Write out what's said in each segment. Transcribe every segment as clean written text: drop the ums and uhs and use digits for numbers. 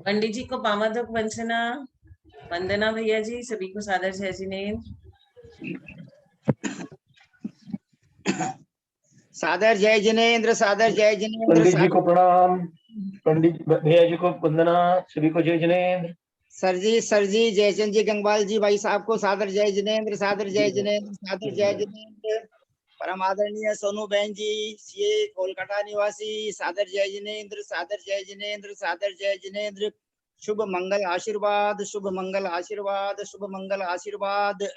पंडित जी को पामादक वंदना, वंदना भैया जी, सभी को सादर जय जिनेंद्र। सादर जय जिनेंद्र, सादर जय जिनेंद्र। पंडित जी को प्रणाम, पंडित भैया जी को वंदना, सभी को जय जिनेंद्र। सर जी जयचंद जी गंगवाल जी भाई साहब को सादर जय जिनेंद्र, सादर जय जिनेंद्र, सादर जय जिनेंद्र। परम आदरणीय सोनू बहन जी, सीए कोलकाता निवासी, सादर जय जिनेंद्र, सादर जय जिनेंद्र, सादर जय जिनेंद्र। शुभ मंगल आशीर्वाद, शुभ मंगल आशीर्वाद, शुभ मंगल आशीर्वाद।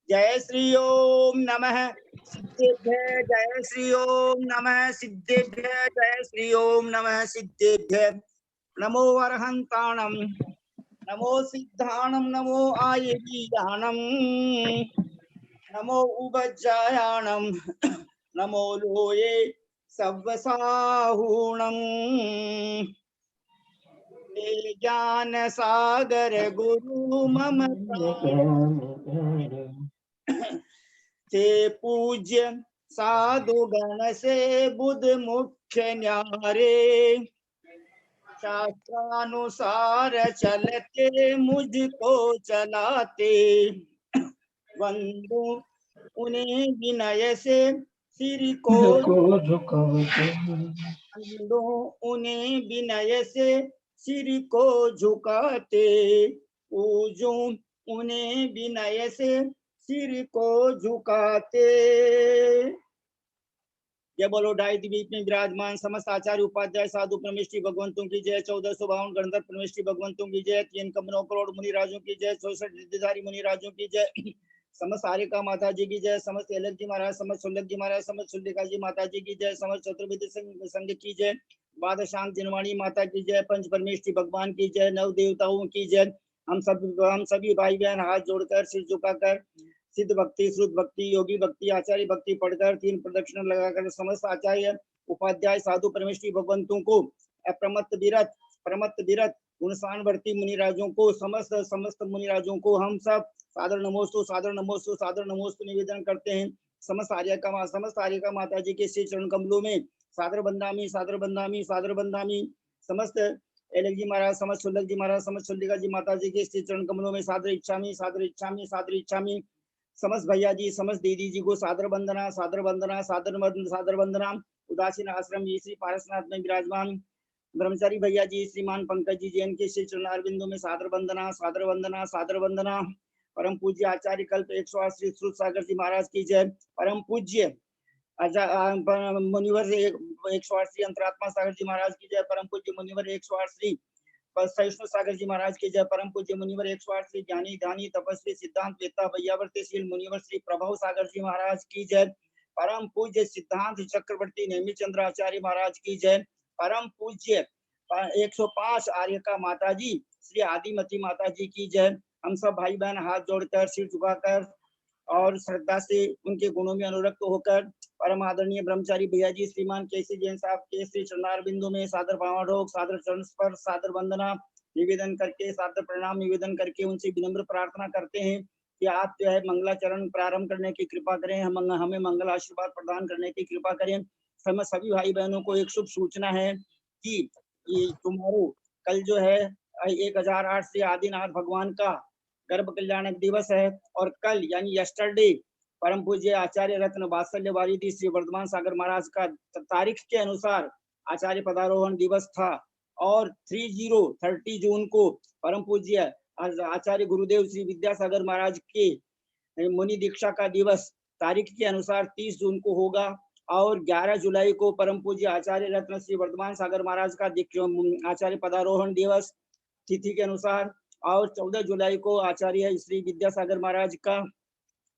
जय श्री ओम नमः सिद्धेभ्य, जय श्री ओम नमः सिद्धेभ्य, जय श्री ओम नमः सिद्धेभ्य। नमो अरहंताणम, नमो सिद्धाणम, नमो आयुर्दानम, नमो उपज्जायाणम, नमो लोये सव्वसाहूणम। ज्ञान सागर गुरु मम ते पूज्य साधु गण से बुध मुख्य न्यारे, शास्त्रानुसार चलते मुझको चलाते, वंदू उन्हें विनय से सिर को झुकाते, वंदू उन्हें विनय से सिर को झुकाते, पूजू उन्हें विनय से सिर को झुकाते। जय बोलो ढाई द्वीप में विराजमान समस्त आचार्य उपाध्याय साधु परमेष्टि भगवंतों की जय। 1452 गणधर परमेष्टि भगवंतों की जय। 3 करोड़ करोड़ मुनि राजों की जय। 64 रिद्धिधारी मुनि राजों की जय। समस्त आर्यका माता जी की जय। समस्त एलक जी महाराज, समस्त सुल्लक जी महाराज, समस्त सुल्लिका जी माता जी की जय। समस्त चतुर्विद संघ की जय। बादशाह जिनवाणी माता की जय। पंच परमेष्टि भगवान की जय। नव देवताओं की जय। हम सभी भाई बहन हाथ जोड़कर सिर झुकाकर सिद्ध भक्ति, श्रुत भक्ति, योगी भक्ति, आचार्य भक्ति पढ़कर 3 प्रदक्षिणा लगाकर समस्त आचार्य उपाध्याय साधु परमेष्टि भगवंतों को, अप्रमत्त विरत गुणसानवर्ती मुनिराजों को, समस्त मुनिराजों को हम सब सादर नमोस्तु निवेदन करते हैं। समस्त आर्य का माता जी के श्री चरण कमलों में सादर बंदामी। समस्त एलक जी महाराज, समस्त सुल्लक जी महाराज, समस्त सुल्लिका जी माता जी के श्री चरण कमलों में सादर इच्छामी। समस्त भैया जी, समस्त दीदी जी को सादर वंदना। उदासीन आश्रम जी श्री पारसनाथ में विराजमान ब्रह्मचारी भैया जी, श्रीमान पंकज जी जैन के श्री चरणारविंदों में सादर वंदना। परम पूज्य आचार्य कल्प 108 श्री श्रुत सागर जी महाराज की जय। परम पूज्य मुनिवर 108 श्री अंतरात्मा सागर जी महाराज की जय। परम पूज्य मुनिवर 108 श्री सहिष्णु सागर जी महाराज की जय। परम पूज्य मुनिवर 108 श्री ज्ञानी ध्यानी तपस्वी सिद्धांत वेत्ता वैयावर्तशील मुनिवर श्री प्रभव सागर जी महाराज की जय। परम पूज्य सिद्धांत चक्रवर्ती नेमी चंद्र आचार्य महाराज की जय। परम पूज्य 105 आर्य का माता जी श्री आदिमती माता जी की जय। हम सब भाई बहन हाथ जोड़कर सिर झुकाकर और श्रद्धा से उनके गुणों में अनुरक्त होकर परम आदरणीय ब्रह्मचारी भैया जी श्रीमान केसी जैन साहब के श्री चरणारविंदों में सादर पावनोक, सादर चरण स्पर्श, सादर वंदना निवेदन करके, सादर प्रणाम निवेदन करके उनसे विनम्र प्रार्थना करते हैं कि आप जो है मंगलाचरण प्रारंभ करने की कृपा करें, हमें मंगल आशीर्वाद प्रदान करने की कृपा करें। सभी भाई बहनों को एक शुभ सूचना है कि तुम्हारो कल जो है 1008 से आदिनाथ भगवान का गर्भ कल्याणक दिवस है और कल यानी यस्टरडे परम पूज्य आचार्य रत्न वात्सल्य वारिधि श्री वर्धमान सागर महाराज का तारीख के अनुसार आचार्य पदारोहण दिवस था और 30 जून को परम पूज्य आचार्य गुरुदेव श्री विद्यासागर महाराज के मुनि दीक्षा का दिवस तारीख के अनुसार 30 जून को होगा और 11 जुलाई को परम पूज्य आचार्य रत्न श्री वर्धमान सागर महाराज का आचार्य पदारोहण दिवस तिथि के अनुसार और 14 जुलाई को आचार्य श्री विद्यासागर महाराज का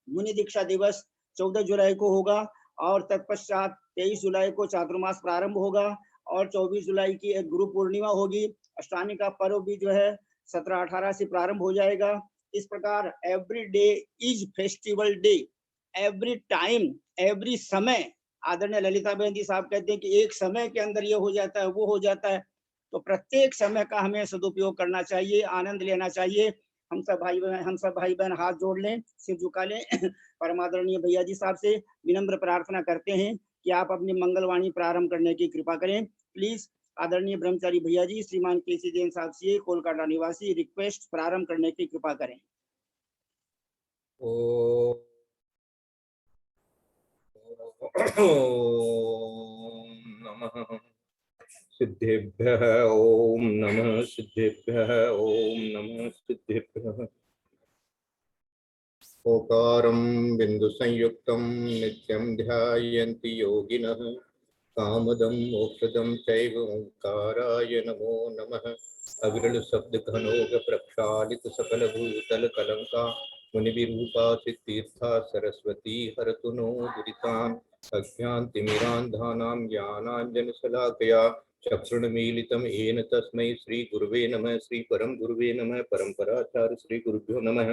मुनि दीक्षा दिवस 14 जुलाई को होगा और तत्पश्चात 23 जुलाई को चातुर्मास प्रारंभ होगा और 24 जुलाई की एक गुरु पूर्णिमा होगी। अष्टमी का पर्व भी जो है 17-18 से प्रारंभ हो जाएगा। इस प्रकार every day is festival day, every time, every समय। आदरणीय ललिता बहन जी साहब कहते हैं कि एक समय के अंदर ये हो जाता है, वो हो जाता है, तो प्रत्येक समय का हमें सदुपयोग करना चाहिए, आनंद लेना चाहिए। हम सब भाई बहन हाथ जोड़ लें, सिर झुका लें। परमादरणीय भैया जी साहब से विनम्र प्रार्थना करते हैं कि आप अपनी मंगलवाणी प्रारंभ करने की कृपा करें। प्लीज आदरणीय ब्रह्मचारी भैया जी श्रीमान केसी जैन साहब से कोलकाता निवासी रिक्वेस्ट प्रारंभ करने की कृपा करें। ओम नमः सिद्धेभ्यः ओम नमः सिद्धेभ्यः ओम नमः सिद्धेभ्यः। ओकारं बिंदु संयुक्तं नित्यं ध्यायन्ति योगिनः कामदं मोक्षदं चैव ओंकाराय नमो नमः। अविरल शब्द घनोग प्रक्षालित सकल भूतल कलंका मुनिविरूपा सिद्धीर्था सरस्वती हरतु नो दुरितान् अज्ञानतिमिरान्धानां ज्ञानाञ्जनशलाकया चक्षुर्मीलितं येन तस्मै श्री गुरुवे नमः। श्री परम गुरुवे नमः। परम्पराचार्य श्री गुरुभ्यो नमः।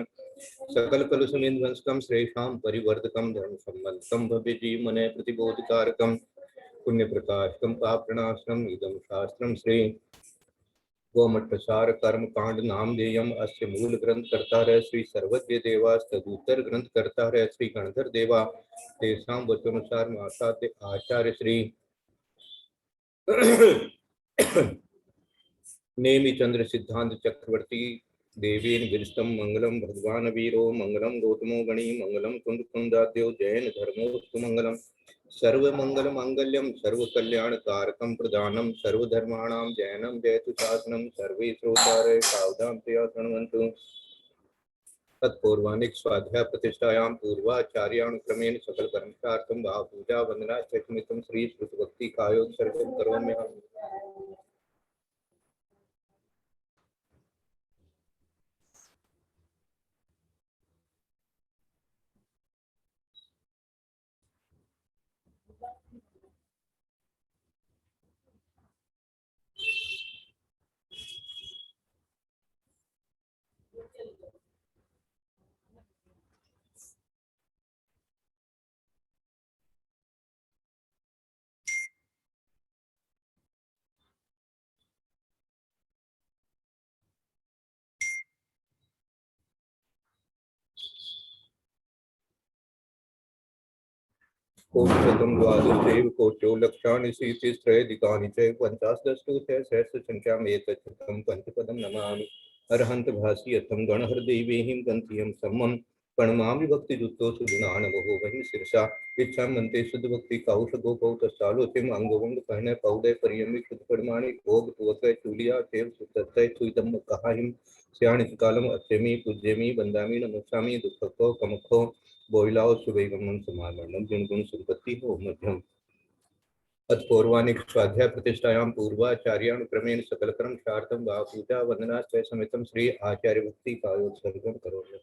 सकल कलुषमिध्वंसकं श्रेष्ठां परिवर्तकं धर्म सम्बन्धं भव्य जीवने प्रतिबोधकारकं पुण्य प्रकाशकं पापनाशनम् इदं शास्त्रं श्री गोमठसार कर्म कांड नामधेयम अस्य मूल ग्रंथ करता रहे श्री सर्वज्ञ देवा तदुत्तर ग्रंथ करता रहे श्री गणधर देवा तेषां वचनानुसार माता ते आचार्य श्री नेमि चंद्र सिद्धांत चक्रवर्ती देवेन विरस्तम मंगलम भगवान वीरो मंगलम गौतमो गणी मंगलम कुंद कुंदाद्यो जैन धर्मोस्तु मंगलम सर्वमंगल मांगल्यम सर्वकल्याण कारकम प्रदानम सर्वधर्माणां जैनम जयतु शासनम सर्वे श्रोतारय सावधान तया शृण्वन्तु। तत्पूर्वाणिक स्वाध्याय प्रतिष्ठायां पूर्वाचार्याण क्रमेण सकल कर्मचार्थं भाव पूजा वंदना चैतमितं श्री श्रुत भक्ति कायोत्सर्गं करोम्यहम्। कोटिशतं द्वादशैव कोट्यो लक्षाणि शीतिस्त्रयधिकानि च पञ्चाशदस्तु सहस्रसङ्ख्याम् एतच्छतं पञ्चपदं नमामि। अरहन्त भासि यथं गणहृदैवेहिं गन्तियं सम्मं प्रणमामि भक्तियुक्तो सुगुणानवहो वहीं शिरसा इच्छा मनते शुद्ध भक्ति कौशगो कौतस्थालोचिम अंगवंग कहने पौदय परियमि शुद्ध परिमाणि भोग तुवक चूलिया तेव सुतय चुइदम कहाहिम स्याणि कालम अत्यमि पूज्यमि वंदामि नमस्सामि दुःखको कमखो बोइलाओ सुबैगमन समागमन गुण सुपत्ति हो मध्यम। तत्पूर्वाणिक स्वाध्याय प्रतिष्ठायां पूर्वाचार्याण क्रमेण सकल कर्म शार्थं वा पूजा वंदना च समेतं श्री आचार्य भक्ति कायोत्सर्गं करोमि।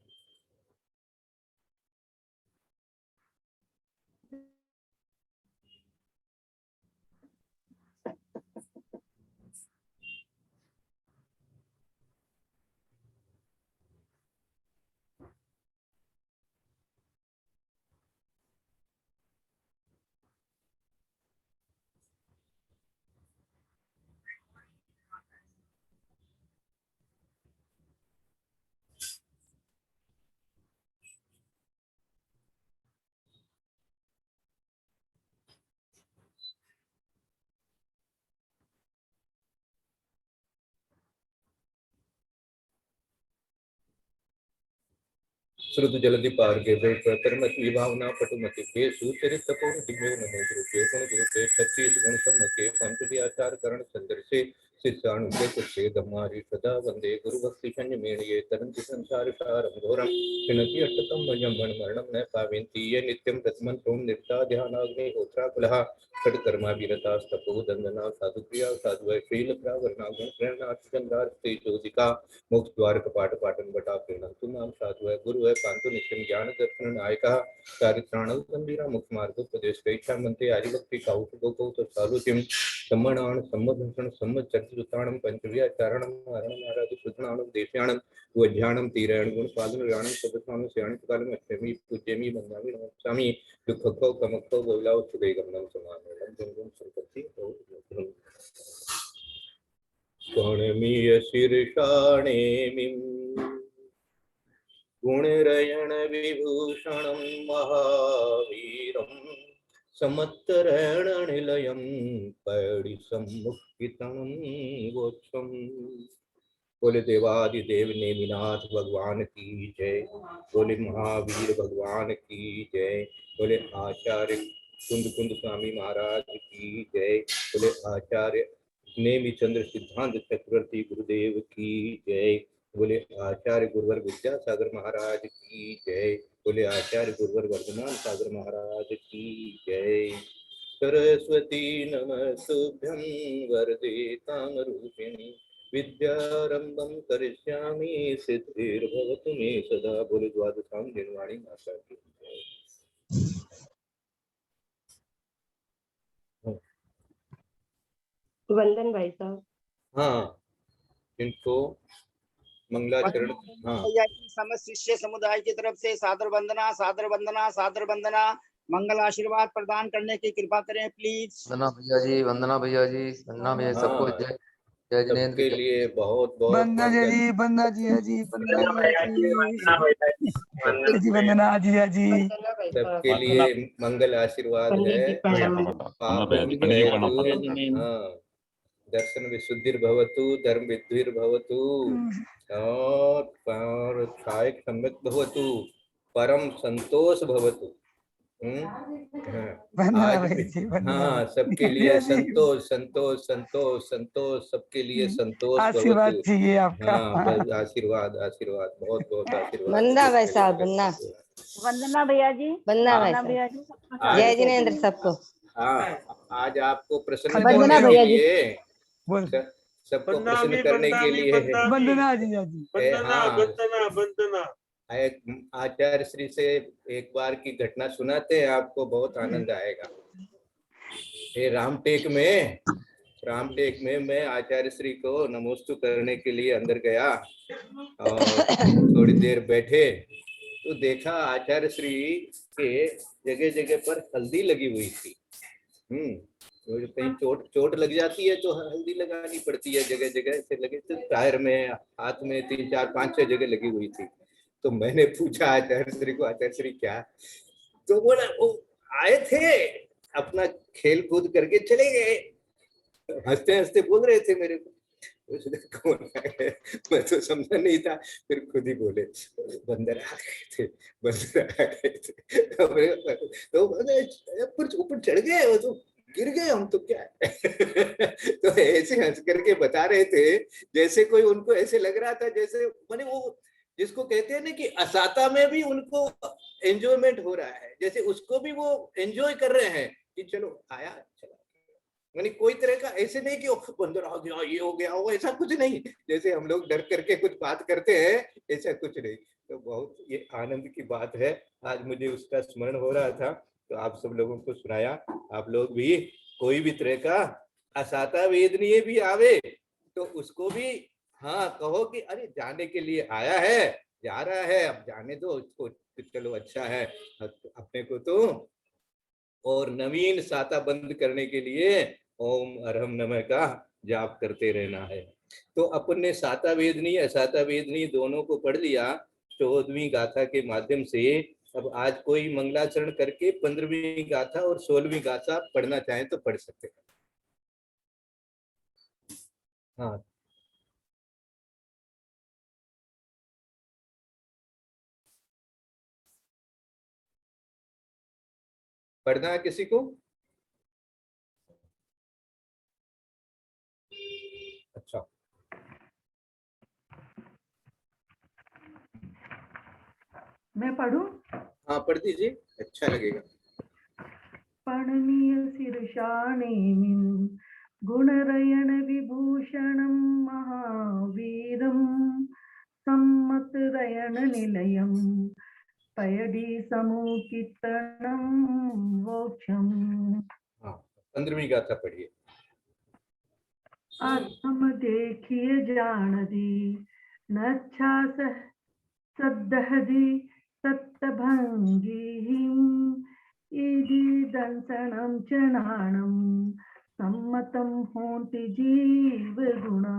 श्रुत जलधि पार के प्रतरमति विभावना पटुमति के सुचरित तपोन दिव्यो नमो गुरुके गुण गुरुके छत्तीस गुण सम्मके पंचदि आचार करण संदर्शे शिष्याणुके कुक्षे धम्मारि सदा वंदे गुरु भक्ति संयमेन ये तरन्ति संसार सारं घोरं पिनति अष्टकं वयं मरणं न पावन्ति ये नित्यं तस्मन्तो निर्ता ध्यानाग्नि होत्राकुलः षट्कर्मा विरता तपो दंदना साधुप्रिया साधु शील प्रावरणा गुण प्रेरणा चंद्रार्थे ज्योतिका मोक्ष द्वार कपाट पाटन बटा प्रेरणन्तु मां साधु गुरु पांतु नित्यं ज्ञान दर्शन नायकः चारित्राणौ गंभीरा मुख मार्गोपदेश इच्छा मंते आदिभक्ति कौशगो कौत साधुतिम सम्मणान सम्मधंसन सम्मचर्चिताणं पंचव्याचारणं हरणं आराधि सुधनाणं देश्याणं वज्ञाणं तीरायण गुण पालन राणं सदसानं स्याणं कालम अष्टमी पूज्यमी वंदामि नमस्सामि दुःखको कमको बोलाओ सुदैगमनं समाननं गुण संपत्ति हो स्वर्णमीय शीर्षाणेमिं गुणरयण विभूषणं महावीरं समत्तरण निलयं पैडिसं हितं वोक्षम। बोले देवादिदेव नेमिनाथ भगवान की जय। बोले महावीर भगवान की जय। बोले आचार्य कुंद कुंद स्वामी महाराज की जय। बोले आचार्य नेमि चंद्र सिद्धांत चक्रवर्ती गुरुदेव की जय। बोले आचार्य गुरुवर विद्यासागर महाराज की जय। बोले आचार्य गुरुवर वर्धमान सागर महाराज की जय। सरस्वती नमस्तुभ्यं वरदे कामरूपिणी विद्यारंभं करिष्यामि सिद्धिर्भवतु मे सदा। बोले द्वादशां दिनवाणी माता की जय। वंदन भाई साहब। हाँ, इनको मंगलाचरण। हाँ, भैया जी समस्त शिष्य समुदाय की तरफ से सादर वंदना, सादर वंदना, सादर वंदना। मंगल आशीर्वाद प्रदान करने की कृपा करें प्लीज। वंदना भैया जी, वंदना भैया जी, वंदना भैया सबको हाँ, जय। जय जिनेन्द्र सबके की जय। लिए बहुत बहुत वंदना जी मंगल। जी, वंदना जी जी, वंदना जी, वंदना जी जी। सबके लिए मंगल आशीर्वाद पंडित है। जी प्रणाम। पापम क्षयतु। हाँ, दर्शन विशुद्धिर्भवतु, धर्म विद्धिर्भवतु, और कायिक सम्यक भवतु, परम संतोष भवतु। हाँ, वंदना आज भाई भी। जी, वंदना हाँ, सबके लिए जी जी। संतोष संतोष संतोष संतोष, सबके लिए संतोष आशीर्वाद भवतु। चाहिए आपका। हाँ, बस आशीर्वाद आशीर्वाद, बहुत बहुत आशीर्वाद। वंदना भाई साहब, वंदना। वंदना भैया जी। वंदना भाई वंदना साहब। भैया जी। जय जिनेन्द्र सबको। हाँ, आज आपको प्रसन्न खंडन वंदना करने के भैया जी। लिए, बोल। सबको प्रसन्न करने के लिए वंदना जी जी। हाँ, आचार्य श्री से एक बार की घटना सुनाते हैं, आपको बहुत आनंद आएगा। ये रामटेक में मैं आचार्य श्री को नमोस्तु करने के लिए अंदर गया और थोड़ी देर बैठे तो देखा आचार्य श्री के जगह जगह पर हल्दी लगी हुई थी। तो कहीं चोट लग जाती है तो हल्दी लगानी पड़ती है, जगह जगह से लगे, तो पैर में, हाथ में 3 4 5 6 जगह लगी हुई थी। तो मैंने पूछा आचार्य श्री को, आचार्य श्री क्या? तो बोला वो आए थे, अपना खेल कूद करके चले गए। हंसते हंसते बोल रहे थे मेरे को। कौन है? मैं तो समझा नहीं था। फिर खुद ही बोले बंदर आ गए थे, बंदर आ गए थे। तो ऊपर चढ़ गए, वो तो गिर गए हम तो क्या है। तो ऐसे हंस करके बता रहे थे जैसे कोई उनको ऐसे लग रहा था जैसे माने वो जिसको कहते हैं ना कि असाता में भी उनको एंजॉयमेंट हो रहा है, जैसे उसको भी वो एंजॉय कर रहे हैं कि चलो आया चला। यानी कोई तरह का ऐसे नहीं कि बंदर आ गया, ये हो गया, वो ऐसा कुछ नहीं। जैसे हम लोग डर करके कुछ बात करते हैं, ऐसा कुछ नहीं। तो बहुत ये आनंद की बात है। आज मुझे उसका स्मरण हो रहा था तो आप सब लोगों को सुनाया। आप लोग भी कोई भी तरह का असाता वेदनीय भी आवे तो उसको भी हाँ कहो कि अरे जाने के लिए आया है, जा रहा है, अब जाने दो उसको, चलो अच्छा है अपने को तो। और नवीन साता बंद करने के लिए ओम अरहम नमः का जाप करते रहना है। तो अपन ने साता वेदनी असाता वेदनी दोनों को पढ़ लिया 14वीं गाथा के माध्यम से। अब आज कोई मंगलाचरण करके 15वीं गाथा और 16वीं गाथा पढ़ना चाहें तो पढ़ सकते हैं। हाँ, पढ़ना है किसी को? अच्छा, मैं पढ़ूं? हाँ पढ़ दीजिए, अच्छा लगेगा। पणनीय शीर्षाणेमिं गुणरयण विभूषणं महावीरं सम्मतरयण निलयं पयडी समुकीर्तनं मोक्षम्। हाँ, 15वीं गाथा पढ़िए। आत्म देखिए जानदी नच्छा सद्दहदी सत्तभंगिहिं इदि दंसनं चनानं सम्मतं होन्ति जीव गुणा।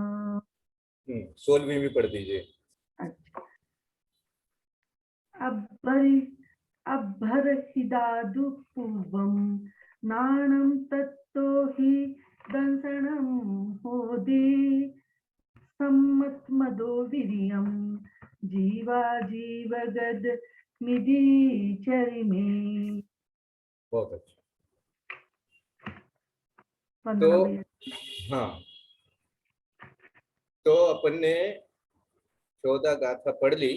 16वीं भी पढ़ दीजिए। अभ्भर हिदादु पूर्वं नानं तत्तो हि दंसनं होदे सम्मत मदो वीर्यं जीवा जीवगद निधि चरिमे। बहुत अच्छा। वंदना तो भैया। हाँ, तो अपन ने 14 गाथा पढ़ ली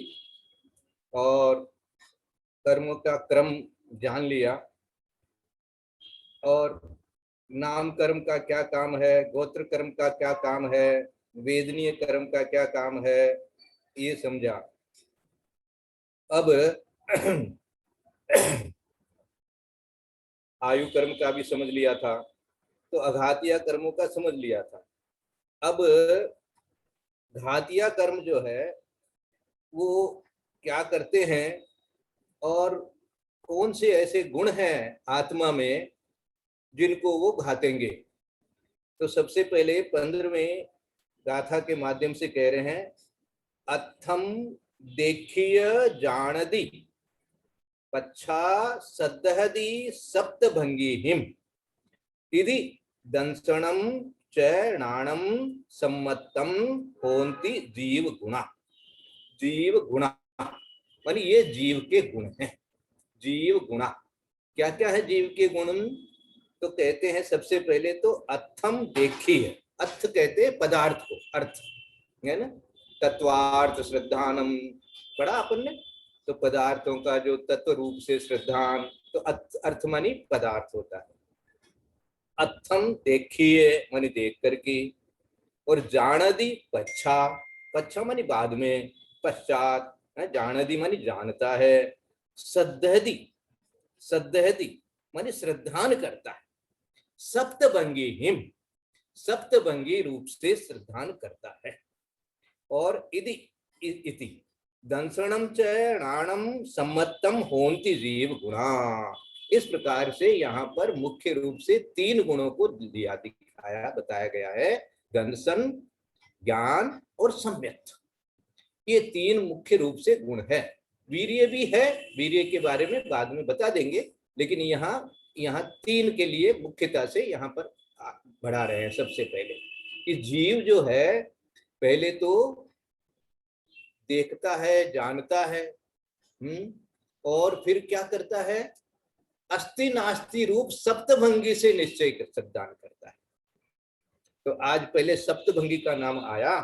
और कर्मों का क्रम जान लिया, और नाम कर्म का क्या काम है, गोत्र कर्म का क्या काम है, वेदनीय कर्म का क्या काम है, ये समझा। अब आयु कर्म का भी समझ लिया था, तो अघातिया कर्मों का समझ लिया था। अब घातिया कर्म जो है वो क्या करते हैं और कौन से ऐसे गुण हैं आत्मा में जिनको वो घातेंगे। तो सबसे पहले 15वें गाथा के माध्यम से कह रहे हैं, अथम देखिय जानदी पच्छा सदहदी सप्तभंगी हिम इति दंसणम च नाणम सम्मतम होन्ति जीव गुणा। जीव गुणा मानी ये जीव के गुण हैं। जीव गुणा क्या क्या है जीव के गुण? तो कहते हैं सबसे पहले तो अथम देखिए। अर्थ कहते हैं पदार्थ को, अर्थ है ना, तत्वार्थ श्रद्धानम पढ़ा अपन ने। तो पदार्थों का जो तत्व रूप से श्रद्धान, तो अर्थ मानी पदार्थ होता है। अथम देखिए मानी देख करके, और जानदी पच्छा, पच्छा मानी बाद में, पश्चात, जानदी मानी जानता है, सद्धति, सद्धति मानी श्रद्धान करता है, सप्तभंगी हिम सप्तभंगी रूप से श्रद्धान करता है। और इति दंसणम च नाणम सम्मतम होन्ति जीव गुणा। इस प्रकार से यहाँ पर मुख्य रूप से 3 गुणों को दिया दिखाया बताया गया है, दंसन, ज्ञान और सम्यक। ये 3 मुख्य रूप से गुण है। वीर्य भी है, वीर्य के बारे में बाद में बता देंगे, लेकिन यहाँ 3 के लिए मुख्यता से यहाँ पर बढ़ा रहे हैं। सबसे पहले कि जीव जो है पहले तो देखता है, जानता है, और फिर क्या करता है, अस्ति नास्ति रूप सप्तभंगी से निश्चय श्रद्धान करता है। तो आज पहले सप्तभंगी का नाम आया।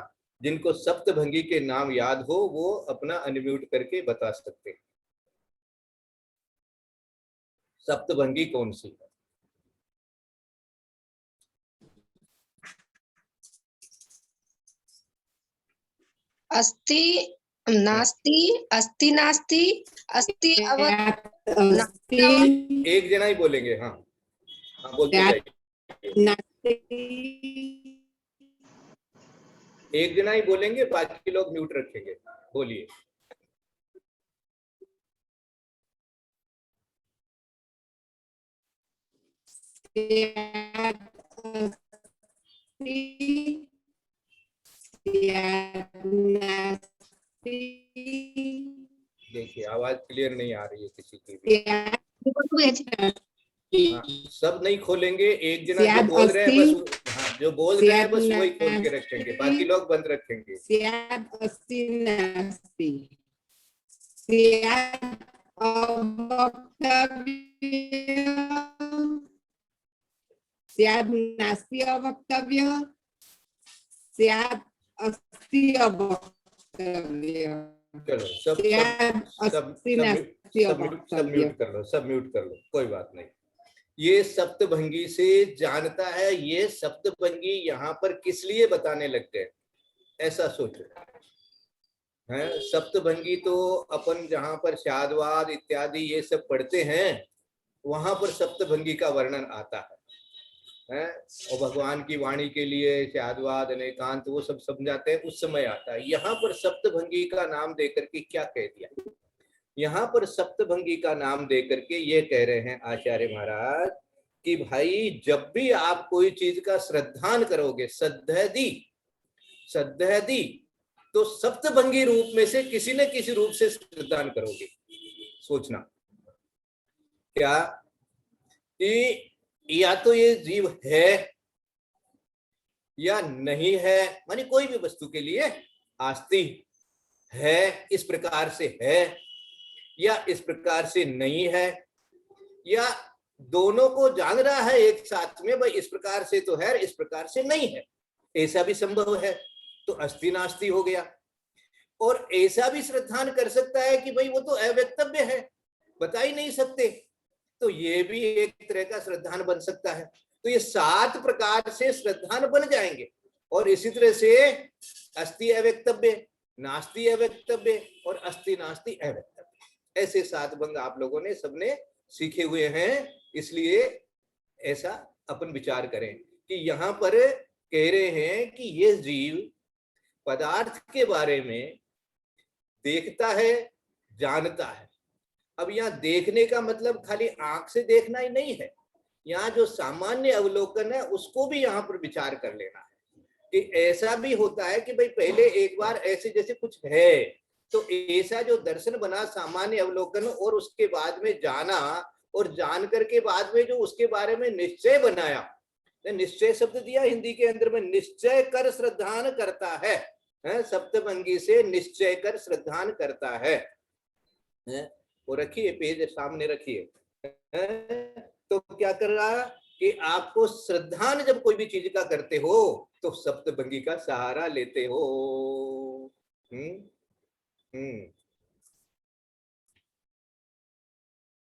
जिनको सप्तभंगी के नाम याद हो वो अपना अनम्यूट करके बता सकते हैं। सप्तभंगी कौन सी है? अस्ति नास्ति, अस्ति नास्ति, अस्ति एक जना ही बोलेंगे। हाँ हाँ, बोलते जाइए। एक जना ही बोलेंगे, बाकी लोग म्यूट रखेंगे। बोलिए। देखिए आवाज क्लियर नहीं आ रही है किसी की भी। हाँ, सब नहीं खोलेंगे, एक जना जो बोल रहे हैं बस, हाँ जो बोल रहे हैं बस वही खोल के रखेंगे, बाकी लोग बंद रखेंगे। नास्ति अवक्तव्य, अस्ति अवक्तव्य। चलो सब म्यूट कर लो, सब म्यूट कर लो, कोई बात नहीं। ये सप्तभंगी से जानता है। ये सप्तभंगी यहाँ पर किस लिए बताने लगते हैं, ऐसा सोचो है। सप्तभंगी तो अपन जहाँ पर शादवाद इत्यादि ये सब पढ़ते हैं वहां पर सप्तभंगी का वर्णन आता है, और भगवान की वाणी के लिए शादवाद अनेकांत वो सब समझाते हैं, उस समय आता है। यहाँ पर सप्तभंगी का नाम देकर के क्या कह दिया? यहाँ पर सप्तभंगी का नाम देकर के ये कह रहे हैं आचार्य महाराज कि भाई जब भी आप कोई चीज का श्रद्धान करोगे, सद्धि, तो सप्तभंगी रूप में से किसी न किसी रूप से श्रद्धान करोगे। सोचना क्या कि या तो ये जीव है या नहीं है, मानी कोई भी वस्तु के लिए आस्ति है, इस प्रकार से है या इस प्रकार से नहीं है, या दोनों को जान रहा है एक साथ में, भाई इस प्रकार से तो है, इस प्रकार से नहीं है, ऐसा भी संभव है, तो अस्ति नास्ति हो गया। और ऐसा भी श्रद्धान कर सकता है कि भाई वो तो अव्यक्तव्य है, बता ही नहीं सकते, तो ये भी एक तरह का श्रद्धान बन सकता है। तो ये 7 प्रकार से श्रद्धान बन जाएंगे। और इसी तरह से अस्ति अव्यक्तव्य, नास्ति अव्यक्तव्य और अस्ति नास्ति अव्यक्तव्य, ऐसे 7 भंग आप लोगों ने सबने सीखे हुए हैं। इसलिए ऐसा अपन विचार करें कि यहाँ पर कह रहे हैं कि ये जीव पदार्थ के बारे में देखता है, जानता है। अब यहाँ देखने का मतलब खाली आंख से देखना ही नहीं है, यहाँ जो सामान्य अवलोकन है उसको भी यहाँ पर विचार कर लेना है कि ऐसा भी होता है कि भाई पहले एक बार ऐसे जैसे कुछ है, तो ऐसा जो दर्शन बना सामान्य अवलोकन, और उसके बाद में जाना, और जानकर के बाद में जो उसके बारे में निश्चय बनाया, निश्चय शब्द दिया हिंदी के अंदर में, निश्चय कर श्रद्धान करता है, सप्तभंगी से निश्चय कर श्रद्धान करता है। वो रखिए, पेज सामने रखिए। तो क्या कर रहा कि आपको श्रद्धान जब कोई भी चीज का करते हो तो सप्तभंगी का सहारा लेते हो।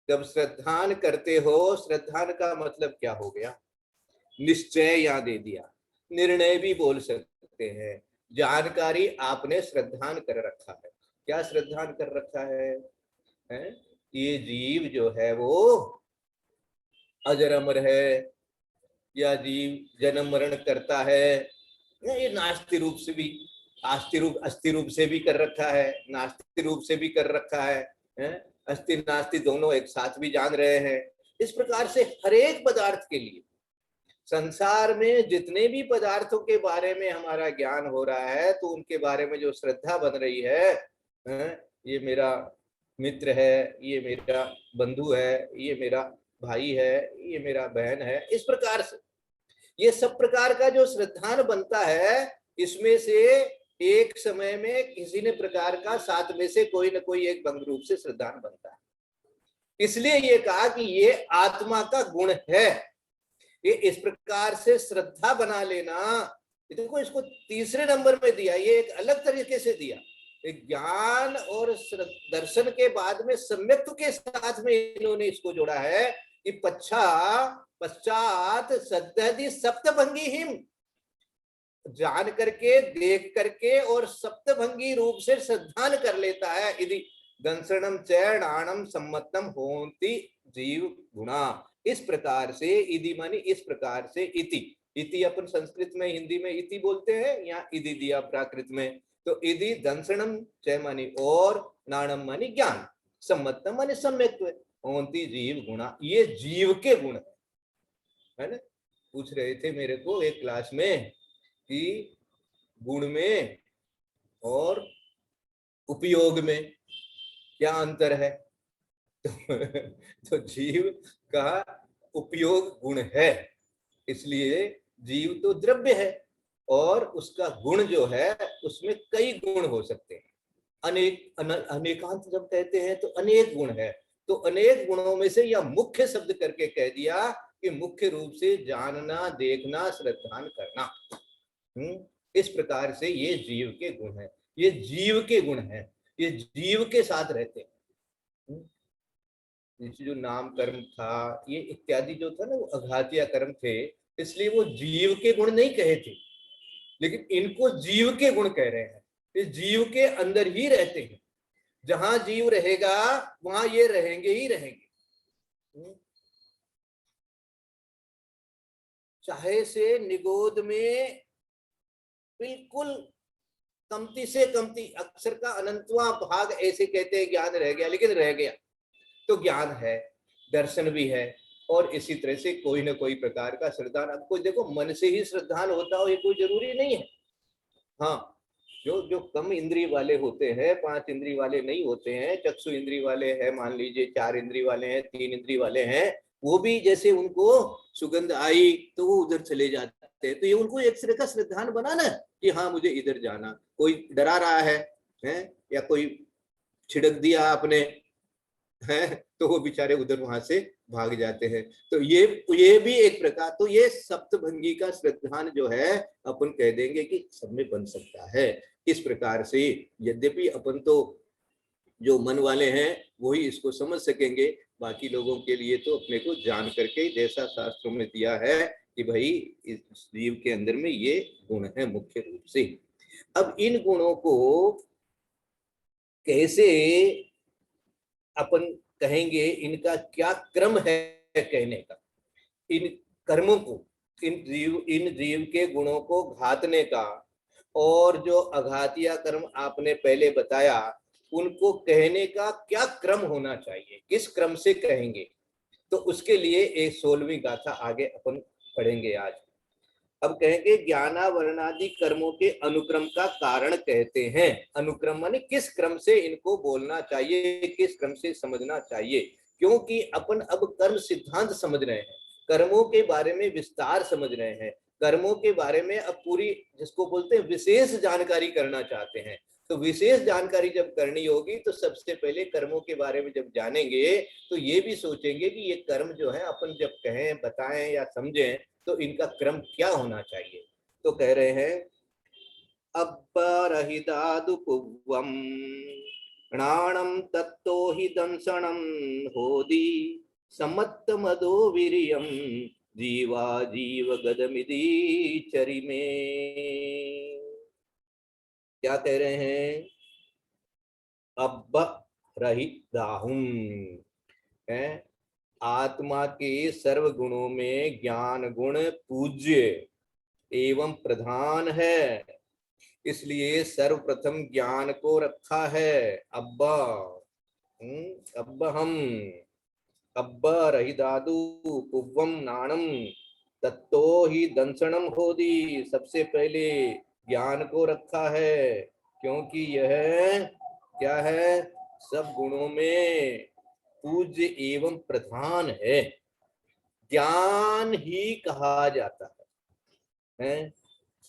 जब श्रद्धान करते हो, श्रद्धान का मतलब क्या हो गया? निश्चय यहाँ दे दिया, निर्णय भी बोल सकते हैं, जानकारी आपने श्रद्धान कर रखा है। क्या श्रद्धान कर रखा है? ये जीव जो है वो अजर अमर है, या जीव जन्म मरण करता है, ये नास्ति रूप से भी, आस्ति रूप अस्थि रूप से भी कर रखा है, नास्ति रूप से भी कर रखा है, अस्थि नास्ति दोनों एक साथ भी जान रहे हैं। इस प्रकार से हर एक पदार्थ के लिए, संसार में जितने भी पदार्थों के बारे में हमारा ज्ञान हो रहा है, तो उनके बारे में जो श्रद्धा बन रही है, ये मेरा मित्र है, ये मेरा बंधु है, ये मेरा भाई है, ये मेरा बहन है, इस प्रकार से ये सब प्रकार का जो श्रद्धान बनता है, इसमें से एक समय में किसी ने प्रकार का 7 में से कोई न कोई एक भंग रूप से श्रद्धान बनता है। इसलिए ये कहा कि ये आत्मा का गुण है, ये इस प्रकार से श्रद्धा बना लेना। देखो इसको तीसरे नंबर में दिया, ये एक अलग तरीके से दिया, एक ज्ञान और दर्शन के बाद में सम्यक्त्व के साथ में इन्होंने इसको जोड़ा है कि पश्चात सद्धि सप्तभंगी हिम, जान करके, देख करके और सप्तभंगी रूप से श्रद्धान कर लेता है। यदि दंसनम चैणाणम सम्मतम होंति जीव गुणा, इस प्रकार से, इति मानी इस प्रकार से, इति अपन संस्कृत में, हिंदी में इति बोलते हैं, यहाँ इति दिया प्राकृत में, तो इति दंसनम चय मानी और, नाणम मानी ज्ञान, सम्मतम मानी सम्यक्त्व, होंति जीव गुणा, ये जीव के गुण है ना। पूछ रहे थे मेरे को एक क्लास में कि गुण में और उपयोग में क्या अंतर है? तो जीव का उपयोग गुण है, इसलिए जीव तो द्रव्य है और उसका गुण जो है उसमें कई गुण हो सकते हैं। अनेकांत जब कहते हैं तो अनेक गुण है, तो अनेक गुणों में से यह मुख्य शब्द करके कह दिया कि मुख्य रूप से जानना, देखना, श्रद्धान करना। इस प्रकार से ये जीव के गुण है, ये जीव के गुण है, ये जीव के साथ रहते हैं। जो नाम कर्म था, ये इत्यादि जो था ना, वो अघातीय कर्म थे, इसलिए वो जीव के गुण नहीं कहे थे, लेकिन इनको जीव के गुण कह रहे हैं। ये जीव के अंदर ही रहते हैं, जहां जीव रहेगा वहां ये रहेंगे ही रहेंगे। चाहे से निगोद में बिल्कुल कमती से कमती अक्षर का अनंतवां भाग ऐसे कहते हैं ज्ञान रह गया, लेकिन रह गया तो ज्ञान है, दर्शन भी है, और इसी तरह से कोई ना कोई प्रकार का श्रद्धान। अब कोई देखो मन से ही श्रद्धान होता हो ये कोई जरूरी नहीं है। हाँ, जो कम इंद्रिय वाले होते हैं, 5 इंद्रिय वाले नहीं होते हैं, चक्षु इंद्रिय वाले हैं, मान लीजिए 4 इंद्रिय वाले हैं, 3 इंद्रिय वाले हैं, वो भी जैसे उनको सुगंध आई तो वो उधर चले जाते जाते हैं, तो ये उनको एक तरह का श्रद्धान बनाना है कि हाँ मुझे इधर जाना। कोई डरा रहा है या कोई छिड़क दिया आपने है, तो वो बेचारे उधर वहां से भाग जाते हैं। तो ये भी एक प्रकार, तो ये सप्तभंगी का श्रद्धान जो है अपन कह देंगे कि सब में बन सकता है। इस प्रकार से यद्यपि अपन तो जो मन वाले हैं वही इसको समझ सकेंगे, बाकी लोगों के लिए तो अपने को जान करके, जैसा शास्त्रों में दिया है कि भाई इस जीव के अंदर में ये गुण है मुख्य रूप से। अब इन गुणों को कैसे अपन कहेंगे, इनका क्या क्रम है कहने का, इन कर्मों को, इन जीव के गुणों को घातने का, और जो अघातिया कर्म आपने पहले बताया उनको कहने का क्या क्रम होना चाहिए, किस क्रम से कहेंगे, तो उसके लिए एक 16वीं गाथा आगे अपन पढ़ेंगे आज। अब कहेंगे ज्ञानावरणादि कर्मों के अनुक्रम का कारण कहते हैं। अनुक्रम माने किस क्रम से इनको बोलना चाहिए, किस क्रम से समझना चाहिए, क्योंकि अपन अब कर्म सिद्धांत समझ रहे हैं, कर्मों के बारे में विस्तार समझ रहे हैं, कर्मों के बारे में अब पूरी जिसको बोलते हैं विशेष जानकारी करना चाहते हैं। तो विशेष जानकारी जब करनी होगी तो सबसे पहले कर्मों के बारे में जब जानेंगे तो ये भी सोचेंगे कि ये कर्म जो है अपन जब कहें, बताएं या समझें तो इनका क्रम क्या होना चाहिए। तो कह रहे हैं अपरहितादुपुवम णाणम तत्तो हि दंसणम होदी समत्त मदो वीर्यम जीवा जीव गदमिदी चरिमे। क्या कह रहे हैं? अपरहिताहुम है, आत्मा के सर्व गुणों में ज्ञान गुण पूज्य एवं प्रधान है, इसलिए सर्वप्रथम ज्ञान को रखा है। अब्ब रहिदादु पुव्वम नाणम तत्तो ही दंसणम होदी, सबसे पहले ज्ञान को रखा है, क्योंकि यह क्या है, सब गुणों में पूज्य एवं प्रधान है। ज्ञान ही कहा जाता है।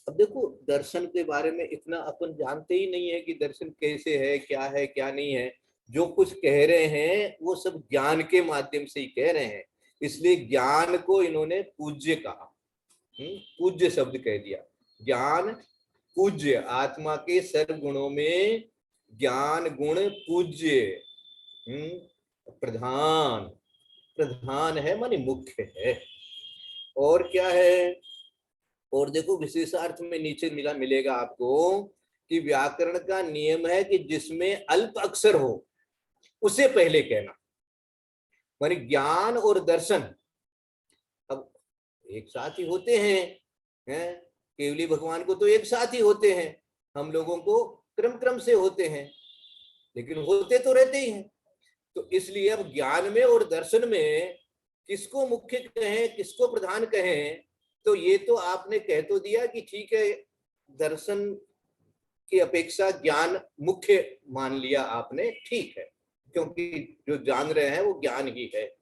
अब देखो दर्शन के बारे में इतना अपन जानते ही नहीं है कि दर्शन कैसे है, क्या नहीं है। जो कुछ कह रहे हैं वो सब ज्ञान के माध्यम से ही कह रहे हैं, इसलिए ज्ञान को इन्होंने पूज्य कहा, पूज्य शब्द कह दिया। ज्ञान पूज्य, आत्मा के सर्व गुणों में ज्ञान गुण पूज्य, प्रधान है माने मुख्य है। और क्या है, और देखो विशेषार्थ में नीचे मिलेगा आपको कि व्याकरण का नियम है कि जिसमें अल्प अक्षर हो उसे पहले कहना, माने ज्ञान और दर्शन अब एक साथ ही होते हैं, केवली भगवान को तो एक साथ ही होते हैं, हम लोगों को क्रम से होते हैं, लेकिन होते तो रहते ही हैं। तो इसलिए अब ज्ञान में और दर्शन में किसको मुख्य कहें, किसको प्रधान कहें, तो ये तो आपने कह तो दिया कि ठीक है दर्शन की अपेक्षा ज्ञान मुख्य मान लिया आपने, ठीक है, क्योंकि जो जान रहे हैं वो ज्ञान ही है।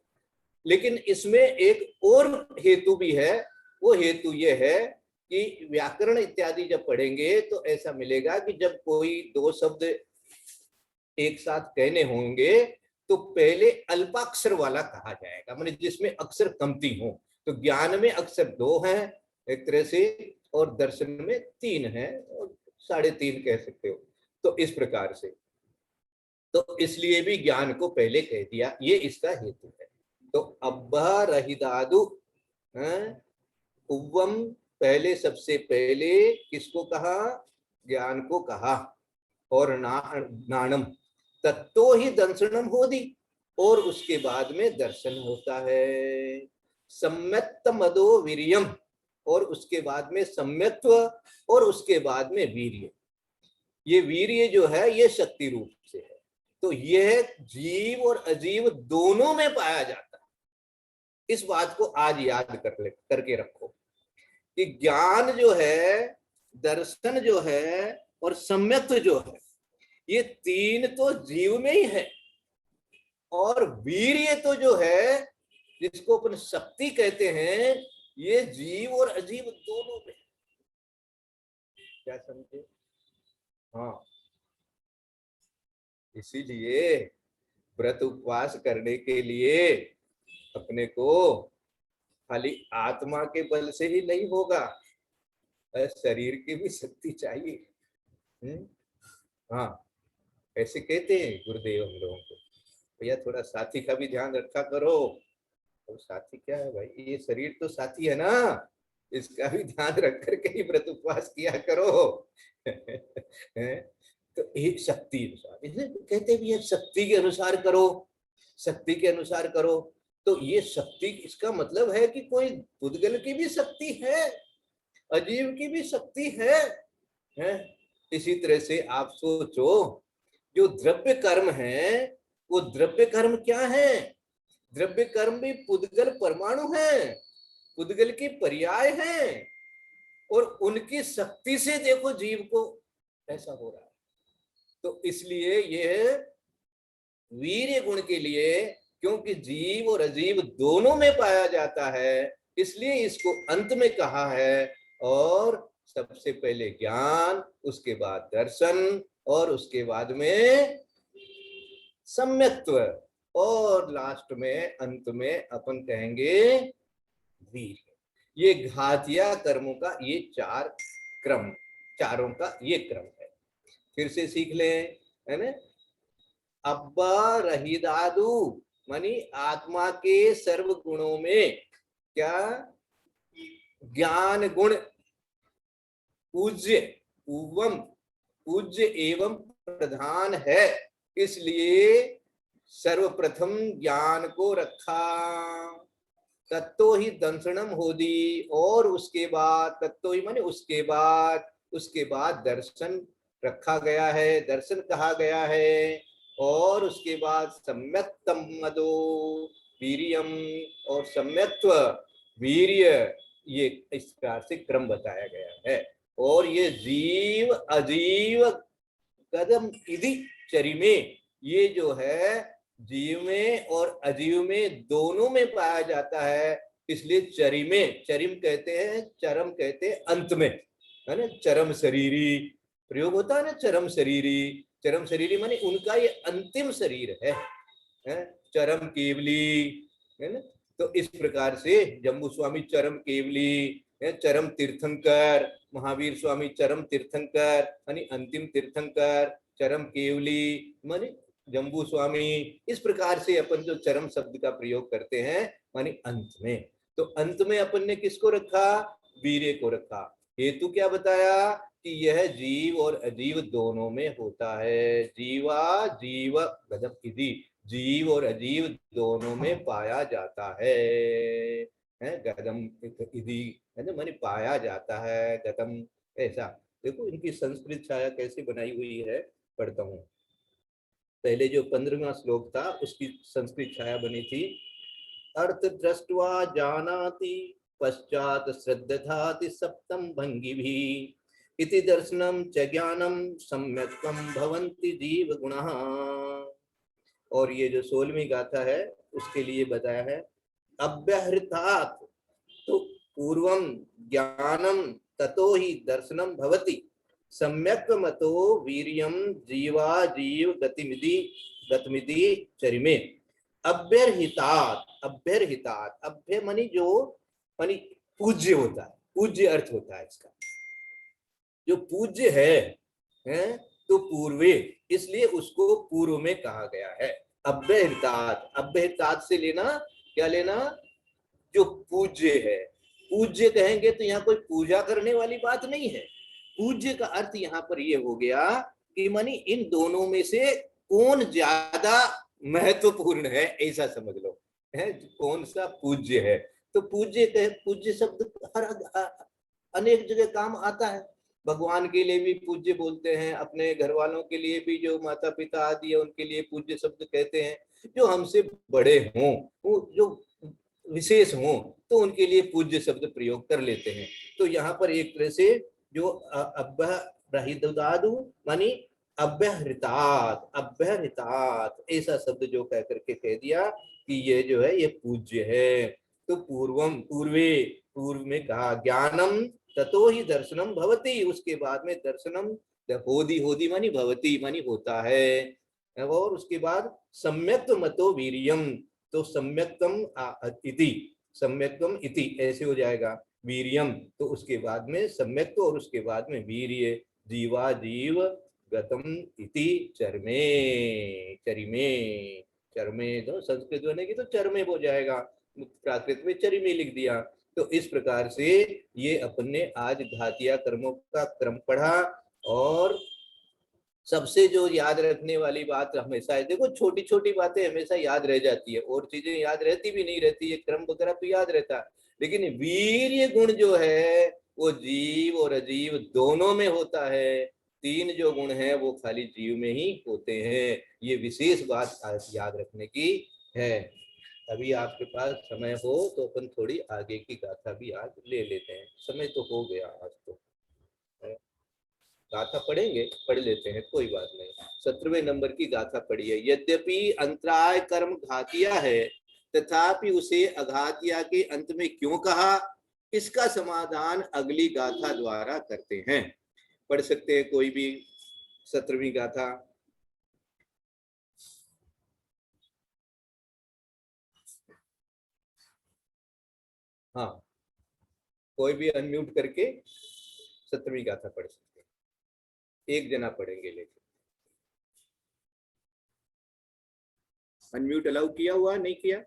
लेकिन इसमें एक और हेतु भी है, वो हेतु ये है कि व्याकरण इत्यादि जब पढ़ेंगे तो ऐसा मिलेगा कि जब कोई दो शब्द एक साथ कहने होंगे तो पहले अल्पाक्षर वाला कहा जाएगा, माने जिसमें अक्षर कमती हो। तो ज्ञान में अक्षर 2 हैं एक तरह से, और दर्शन में 3 हैं, और 3.5 कह सकते हो। तो इस प्रकार से, तो इसलिए भी ज्ञान को पहले कह दिया, ये इसका हेतु है। तो अब्बा रहिदादु उव्वम, पहले सबसे पहले किसको कहा, ज्ञान को कहा, और नाणम तत्तो ही दंसनम होदी, और उसके बाद में दर्शन होता है। सम्यक्त मदो वीर्यम, और उसके बाद में सम्यत्व, और उसके बाद में वीर्य। ये वीर्य जो है ये शक्ति रूप से है, तो यह जीव और अजीव दोनों में पाया जाता है। इस बात को आज याद करके रखो कि ज्ञान जो है, दर्शन जो है, और सम्यत्व जो है, ये 3 तो जीव में ही है, और वीर्य तो जो है जिसको अपन शक्ति कहते हैं, ये जीव और अजीव दोनों में। क्या समझे? हाँ, इसीलिए व्रत उपवास करने के लिए अपने को खाली आत्मा के बल से ही नहीं होगा, शरीर की भी शक्ति चाहिए। हाँ, ऐसे कहते हैं गुरुदेव हम लोगों को, भैया थोड़ा साथी का भी ध्यान रखा करो। तो साथी क्या है भाई? ये शरीर तो साथी है ना, इसका भी ध्यान रख करके ही व्रत उपवास किया करो। तो ये शक्ति अनुसार, इसलिए कहते भी है शक्ति के अनुसार करो, शक्ति के अनुसार करो। तो ये शक्ति, इसका मतलब है कि कोई पुद्गल की भी शक्ति है, अजीव की भी शक्ति है? इसी तरह से आप सोचो, जो द्रव्य कर्म है वो द्रव्य कर्म क्या है? द्रव्य कर्म भी पुद्गल परमाणु है, पुद्गल की पर्याय है, और उनकी शक्ति से देखो जीव को ऐसा हो रहा है। तो इसलिए यह वीर्य गुण के लिए, क्योंकि जीव और अजीव दोनों में पाया जाता है, इसलिए इसको अंत में कहा है। और सबसे पहले ज्ञान, उसके बाद दर्शन, और उसके बाद में सम्यक्त्व, और लास्ट में अंत में अपन कहेंगे वीर। ये घातिया कर्मों का ये चार क्रम, चारों का ये क्रम है। फिर से सीख लें, है ना? अब्बा रहिदादु मानी आत्मा के सर्व गुणों में क्या? ज्ञान गुण पूज्य पूज्य एवं प्रधान है, इसलिए सर्वप्रथम ज्ञान को रखा। तत्तो ही दंसनम होदी, और उसके बाद तत्तो ही माने उसके बाद दर्शन रखा गया है, दर्शन कहा गया है। और उसके बाद सम्यक्तम मदो वीर्यम, और सम्यक्त्व वीर्य, ये इस प्रकार से क्रम बताया गया है। और ये जीव अजीव कदम इधि चरिमे, ये जो है जीव में और अजीव में दोनों में पाया जाता है, इसलिए चरिमे, चरिम कहते हैं, चरम कहते हैं अंत में, है ना? चरम शरीरी प्रयोग होता है ना, चरम शरीरी। चरम शरीरी माने उनका ये अंतिम शरीर है, चरम केवली, है ना? तो इस प्रकार से जम्बू स्वामी चरम केवली, चरम तीर्थंकर, महावीर स्वामी चरम तीर्थंकर मानी अंतिम तीर्थंकर, चरम केवली मानी जम्बू स्वामी। इस प्रकार से अपन जो चरम शब्द का प्रयोग करते हैं मानी अंत में। तो अंत में अपन ने किसको रखा? वीर्य को रखा। हेतु क्या बताया? कि यह जीव और अजीव दोनों में होता है। जीवा जीव गदम इति, जीव और अजीव दोनों में पाया जाता है, गदम इति, है ना? माने पाया जाता है, गदम। ऐसा देखो इनकी संस्कृत छाया कैसे बनाई हुई है, पढ़ता हूँ। पहले जो 15वां श्लोक था उसकी संस्कृत छाया बनी थी। अर्थ दृष्ट्वा जानाति पश्चात श्रद्धाति सप्तम भंगी भी इति दर्शनम च ज्ञानम सम्यक्तम भवन्ति जीव गुणः। और ये जो 16वीं गाथा है उसके लिए बताया है, अव्यहृतात् तो पूर्वम ज्ञानम ततो ही दर्शनम भवति सम्यक मतो वीर्यम जीवा जीव गतिमिति चरिमे। अभ्यर्हितात, अभ्यर्हितात, अभ्य मानी जो मानी पूज्य होता है, पूज्य अर्थ होता है इसका। जो पूज्य है तो पूर्वे, इसलिए उसको पूर्व में कहा गया है। अभ्यर्हितात, अभ्यर्हितात से लेना क्या लेना? जो पूज्य है। पूज्य कहेंगे तो यहाँ कोई पूजा करने वाली बात नहीं है। पूज्य का अर्थ यहाँ पर ये हो गया कि मानी इन दोनों में से कौन ज्यादा महत्वपूर्ण है, ऐसा समझ लो, है कौन सा पूज्य है। तो पूज्य कहे, पूज्य शब्द हर अनेक जगह काम आता है। भगवान के लिए भी पूज्य बोलते हैं, अपने घर वालों के लिए भी, जो माता पिता आदि है उनके लिए पूज्य शब्द कहते हैं। जो हमसे बड़े हों, जो विशेष हों, तो उनके लिए पूज्य शब्द प्रयोग कर लेते हैं। तो यहाँ पर एक तरह से जो अभ्यहृतादु मानी अभ्यहृतात, अभ्यहृतात ऐसा शब्द जो कह करके कह दिया कि ये जो है ये पूज्य है। तो पूर्वम, पूर्वे, पूर्व में कहा ज्ञानम ततो ही दर्शनम भवति, उसके बाद में दर्शनम होदी, होदी मानी भवति मानी होता है, और उसके बाद सम्यक मतो वीर्यम, तो सम्यक्तम इति, सम्यक्तम इति ऐसे हो जाएगा, वीर्यम तो उसके बाद में सम्यक, और उसके बाद में वीर्य, जीवा जीव गतम इति चरमे, चरिमे, चरमे तो संस्कृत बनेगी तो चरमे हो जाएगा, प्राकृत में चरिमे लिख दिया। तो इस प्रकार से ये अपने आज घातिया कर्मों का क्रम पढ़ा, और सबसे जो याद रखने वाली बात हमेशा है, देखो छोटी छोटी बातें हमेशा याद रह जाती है, और चीजें याद रहती भी नहीं रहती है, क्रम वगैरह तो याद रहता है, लेकिन वीर्य गुण जो है वो जीव और अजीव दोनों में होता है, 3 जो गुण हैं वो खाली जीव में ही होते हैं, ये विशेष बात आज याद रखने की है। अभी आपके पास समय हो तो अपन थोड़ी आगे की गाथा भी आज ले लेते हैं, समय तो हो गया आज, तो गाथा पढ़ेंगे, पढ़ लेते हैं, कोई बात नहीं। 17वें नंबर की गाथा पढ़िए। यद्यपि अंतराय कर्म घातिया है, तथापि उसे अघातिया के अंत में क्यों कहा, इसका समाधान अगली गाथा द्वारा करते हैं। पढ़ सकते हैं कोई भी 17वीं गाथा। हाँ, कोई भी अनम्यूट करके 17वीं गाथा पढ़ सकते हैं, एक जना पढ़ेंगे, लेकिन अनम्यूट अलाउ किया हुआ नहीं किया?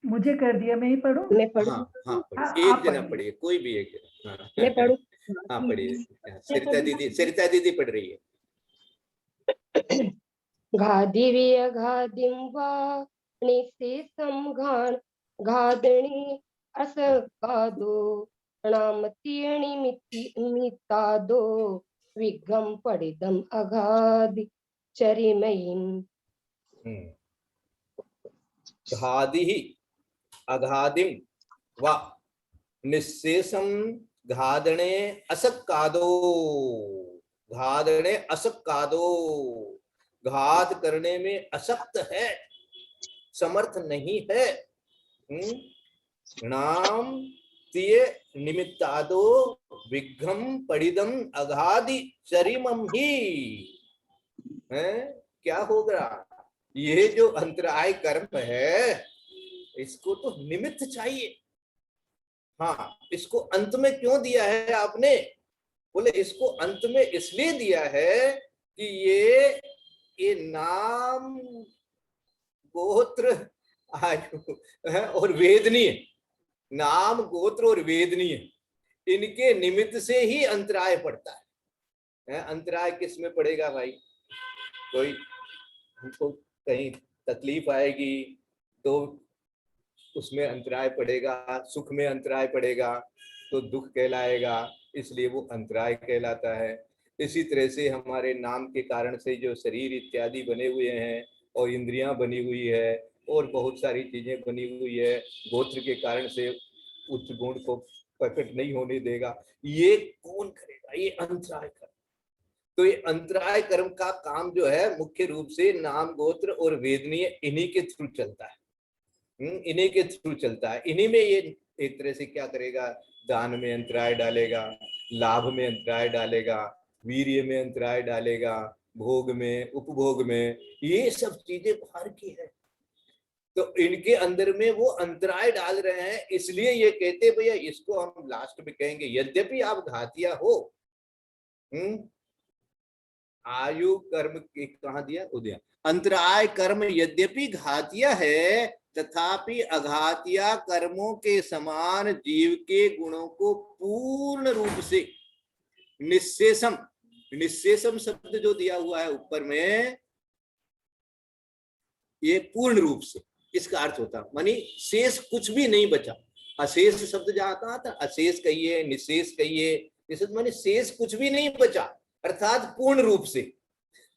मुझे कर दिया, मैं ही पढ़ूं? मैं पढ़ूं? हाँ हाँ हाँ, एक आप जना पढ़िए। पढ़िए, कोई भी एक जना। हाँ मैं पढ़ूं? हाँ पढ़िए, सरिता दीदी पढ़ रही है। घादिव्य घादिं वा निशेषं घादणी असकादो नामत्यणिमितादो विघ्नं पडिदम् अघादि चरिमयीम्। घादि अघादिम व निशेषम घादणे असक्कादो, घादणे असक्कादो, घात करने में असक्त है, समर्थ नहीं है। नाम तिये निमित्तादो विघ्नम पड़िदम अघादि चरिमम ही है। क्या होगा, ये जो अंतराय कर्म है इसको तो निमित्त चाहिए। हाँ, इसको अंत में क्यों दिया है आपने? बोले इसको अंत में इसलिए दिया है कि ये नाम गोत्र आयु और वेदनीय, नाम गोत्र और वेदनीय, इनके निमित्त से ही अंतराय पड़ता है। अंतराय किस में पड़ेगा भाई? कोई हमको कहीं तकलीफ आएगी तो उसमें अंतराय पड़ेगा, सुख में अंतराय पड़ेगा तो दुख कहलाएगा, इसलिए वो अंतराय कहलाता है। इसी तरह से हमारे नाम के कारण से जो शरीर इत्यादि बने हुए हैं और इंद्रियां बनी हुई है और बहुत सारी चीजें बनी हुई है, गोत्र के कारण से उच्च गुण को प्रकट नहीं होने देगा, ये कौन करेगा? ये अंतराय कर्म। तो ये अंतराय कर्म का काम जो है मुख्य रूप से नाम गोत्र और वेदनीय इन्हीं के थ्रू चलता है, इन्हीं के थ्रू चलता है। इन्हीं में ये एक तरह से क्या करेगा, दान में अंतराय डालेगा, लाभ में अंतराय डालेगा, वीर्य में अंतराय डालेगा, भोग में, उपभोग में, ये सब चीजें बाहर की है। तो इनके अंदर में वो अंतराय डाल रहे हैं, इसलिए ये कहते भैया इसको हम लास्ट में कहेंगे। यद्यपि आप घातिया हो, आयु कर्म के कहा दिया उदय, अंतराय कर्म यद्यपि घातिया है, तथापि अघातिया कर्मों के समान जीव के गुणों को पूर्ण रूप से निशेषम, निशेषम शब्द जो दिया हुआ है ऊपर में, ये पूर्ण रूप से इसका अर्थ होता, मानी शेष कुछ भी नहीं बचा। अशेष शब्द जहां कहा था, अशेष कहिए, निशेष कहिए, इस मानी शेष कुछ भी नहीं बचा, अर्थात पूर्ण रूप से।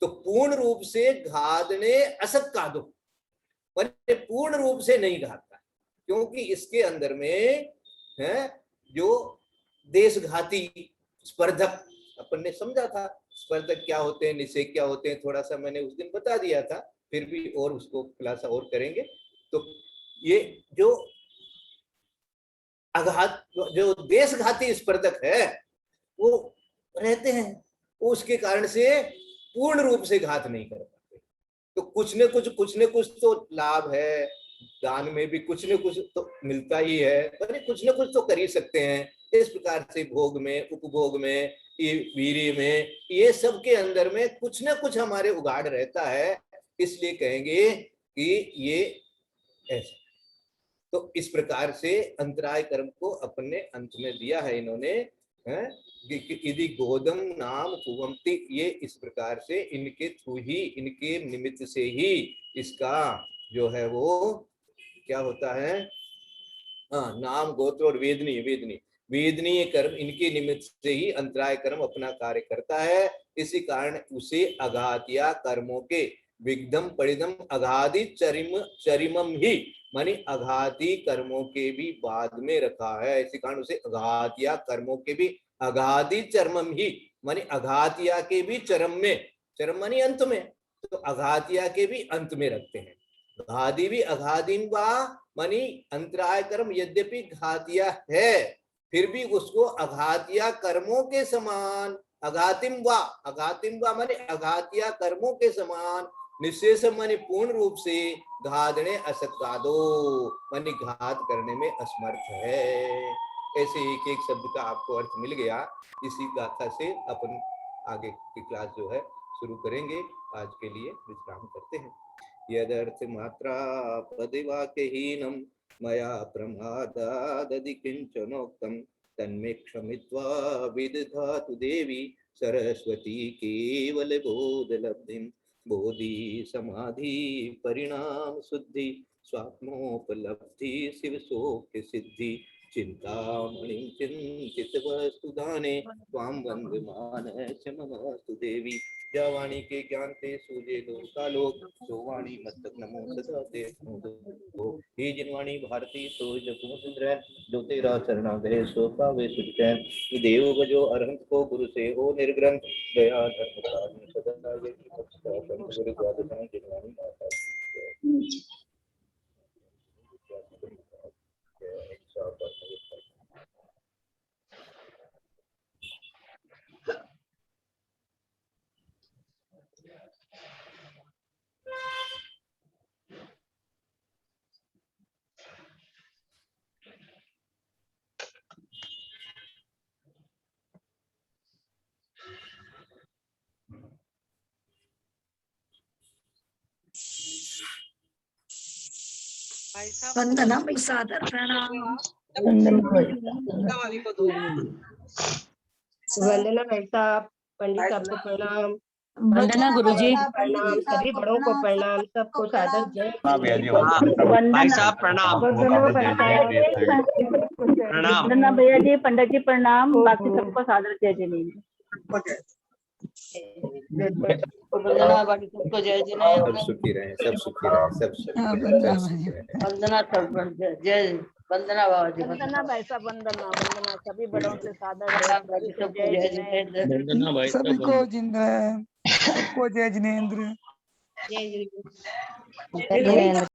तो पूर्ण रूप से घादने असत कादो, पूर्ण रूप से नहीं घाता, क्योंकि इसके अंदर में है जो देशघाती स्पर्धक, अपन ने समझा था स्पर्धक क्या होते हैं, निषेध क्या होते हैं, थोड़ा सा मैंने उस दिन बता दिया था, फिर भी और उसको खुलासा और करेंगे। तो ये जो आघात, जो देशघाती स्पर्धक है वो रहते हैं, वो उसके कारण से पूर्ण रूप से घात नहीं कर पाते। तो कुछ न कुछ तो लाभ है, दान में भी कुछ न कुछ तो मिलता ही है, पर कुछ न कुछ तो कर ही सकते हैं। इस प्रकार से भोग में, उपभोग में, ये वीर्य में, ये सब के अंदर में कुछ न कुछ हमारे उगाड़ रहता है, इसलिए कहेंगे कि ये ऐसा। तो इस प्रकार से अंतराय कर्म को अपने अंत में दिया है इन्होंने, है यदि गोदम नाम कुवंती, ये इस प्रकार से इनके थ्रू ही, इनके निमित्त से ही इसका जो है वो क्या होता है, हाँ, नाम गोत्र और वेदनीय कर्म, इनके निमित्त से ही अंतराय कर्म अपना कार्य करता है। इसी कारण उसे अघातिया कर्मों के विघ्नम परिदम अघादी चरिमम ही, मानी अघाती कर्मों के भी बाद में रखा है। इसी कारण उसे अघातिया कर्मों के भी अघादी चरमम ही, मानी अघातिया के भी चरम में, चरम मानी अंत में, तो अघातिया के भी अंत में रखते हैं। घादी भी अघादीन वा, मानी अंतराय कर्म यद्यपि घातिया है, फिर भी उसको अघातिया कर्मों के समान, अघातिम वा मानी अघातिया कर्मों के समान, निशेष मानी पूर्ण रूप से, घादने असत्गादो मानी घात करने में असमर्थ है। ऐसे एक एक शब्द का आपको अर्थ मिल गया। इसी गाथा से अपन आगे की क्लास जो है शुरू करेंगे। आज के लिए विश्राम करते हैं। यदर्थ मात्रा पदिवाक्यहीनं मया प्रमादादधि किंचनोक्तं तन्मे क्षमित्वा विदधातु देवी सरस्वती केवल बोधलब्धिं। बोधि समाधि परिणाम शुद्धि स्वात्मोपलब्धि शिव सौख्य सिद्धि। चिंतामणि चिंतित वस्तुदाने त्वां वंदमान ममस्तु देवी। या वाणी के ज्ञान ते सूझे दो कालोक, सो वाणी मस्तक नमो सदा ते हो। हे जिनवाणी भारती सो जपो सुंदर, जो तेरा शरणागत सो पावे सुख चैन। देव बजो अरहंत को गुरु से हो निर्ग्रंथ, दया धर्म कारुण्य सदा ये गुरु द्वादश जिनवाणी माता। वंदना भाई सादर प्रणाम। वंदना भाई साहब, पंडित साहब को प्रणाम। वंदना गुरुजी। प्रणाम, सभी बड़ों को प्रणाम, सबको सादर जय। भाई साहब प्रणाम। प्रणाम वंदना भैया जी, पंडित जी प्रणाम, बाकी सबको सादर जय जिनेंद्र। सबको जय जिनेंद्र। सब सुखी रहे, सब सुखी रहे, सब सुखी रहे। वंदना सब जय, वंदना बाबा जी। वंदना भाई साहब, वंदना सभी बड़ों से सादर सबको जय जिनेंद्र। सबको जिनेंद्र, सबको जय जिनेंद्र। जय जिनेंद्र।